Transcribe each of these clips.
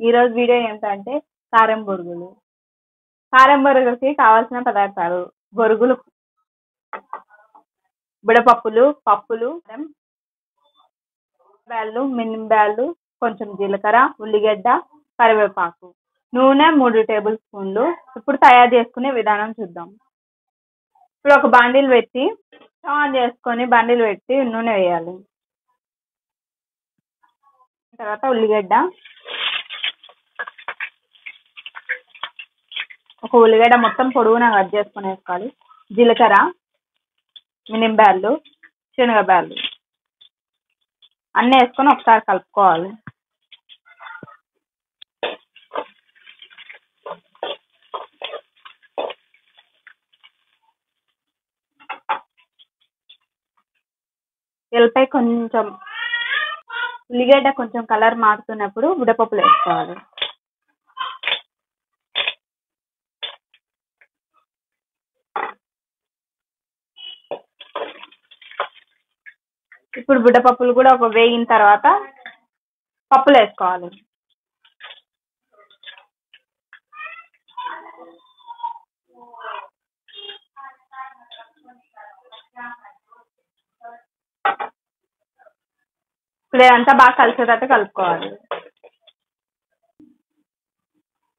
ఈరోజు వీడియో ఏంటంటే కారం బొరుగులు. కారం బొరుగులకి కావాల్సిన పదార్థాలు: బొరుగులు, బుడపప్పులు, పప్పులు, బ్యాళ్ళు, మినింబ్యాళ్ళు, కొంచెం జీలకర్ర, ఉల్లిగడ్డ, కరివేపాకు, నూనె 3 టేబుల్ స్పూన్లు. ఇప్పుడు తయారు చేసుకునే విధానం చూద్దాం. ఇప్పుడు ఒక బాండిల్ పెట్టి స్టవ్ ఆన్ చేసుకొని బాండిల్ పెట్టి నూనె వేయాలి. తర్వాత ఉల్లిగడ్డ, ఒక ఉల్లిగడ్డ మొత్తం పొడవునా కట్ చేసుకొని వేసుకోవాలి. జీలకర్ర, మినింబ్యాళ్ళు, శనగబ్యాళ్ళు అన్నీ వేసుకొని ఒకసారి కలుపుకోవాలి. ఎల్లిపాయ కొంచెం ఉల్లిగడ్డ కొంచెం కలర్ మారుతున్నప్పుడు బుడపప్పులు వేసుకోవాలి. ఇప్పుడు బుడ్డపప్పులు కూడా ఒక వేగిన తర్వాత పప్పులు వేసుకోవాలి. ఇప్పుడు ఇదంతా బాగా కలిసేటట్టు కలుపుకోవాలి.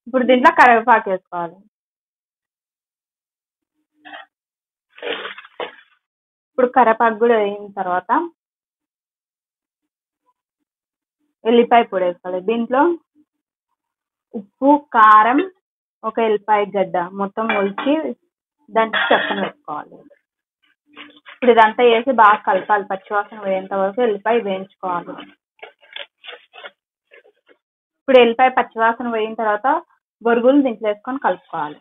ఇప్పుడు దీంట్లో కరివేపాకు వేసుకోవాలి. ఇప్పుడు కరివేపాకు కూడా వేగిన తర్వాత ఎల్లిపాయ పొడి వేసుకోవాలి. దీంట్లో ఉప్పు, కారం, ఒక ఎల్లిపాయ గడ్డ మొత్తం ఒలిచి దానికి చక్కన వేసుకోవాలి. ఇప్పుడు ఇదంతా వేసి బాగా కలపాలి. పచ్చివాసన పోయేంత వరకు ఎల్లిపాయ వేయించుకోవాలి. ఇప్పుడు ఎల్లిపాయ పచ్చివాసన పోయిన తర్వాత బొరుగులు దీంట్లో వేసుకొని కలుపుకోవాలి.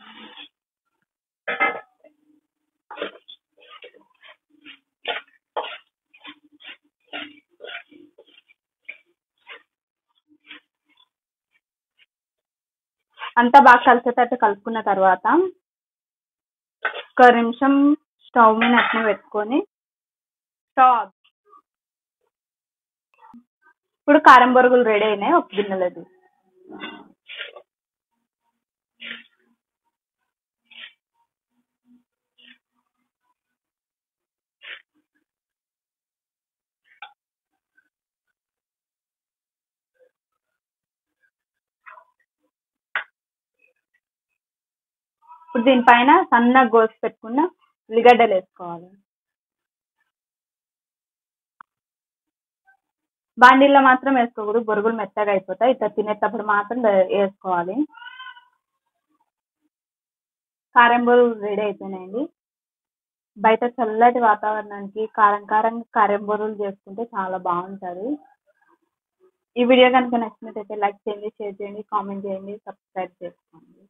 అంతా బాగా కలిసేటట్టు కలుపుకున్న తర్వాత ఒక నిమిషం స్టవ్ మీద అట్నే పెట్టుకొని స్టవ్. ఇప్పుడు కారం బొరుగులు రెడీ అయినాయి. ఒక గిన్నెలో తీసి ఇప్పుడు దీనిపైన సన్నగా కోసి పెట్టుకున్న ఉల్లిగడ్డలు వేసుకోవాలి. బాండీల్లో మాత్రం వేసుకోకూడదు, బొరుగులు మెత్తగా అయిపోతాయి. ఇట్లా తినేటప్పుడు మాత్రం వేసుకోవాలి. కారం బొరుగులు రెడీ అయిపోయినాయండి. బయట చల్లటి వాతావరణానికి కారం బొరుగులు చేసుకుంటే చాలా బాగుంటుంది. ఈ వీడియో కనుక నచ్చినట్లయితే లైక్ చేయండి, షేర్ చేయండి, కామెంట్ చేయండి, సబ్స్క్రైబ్ చేసుకోండి.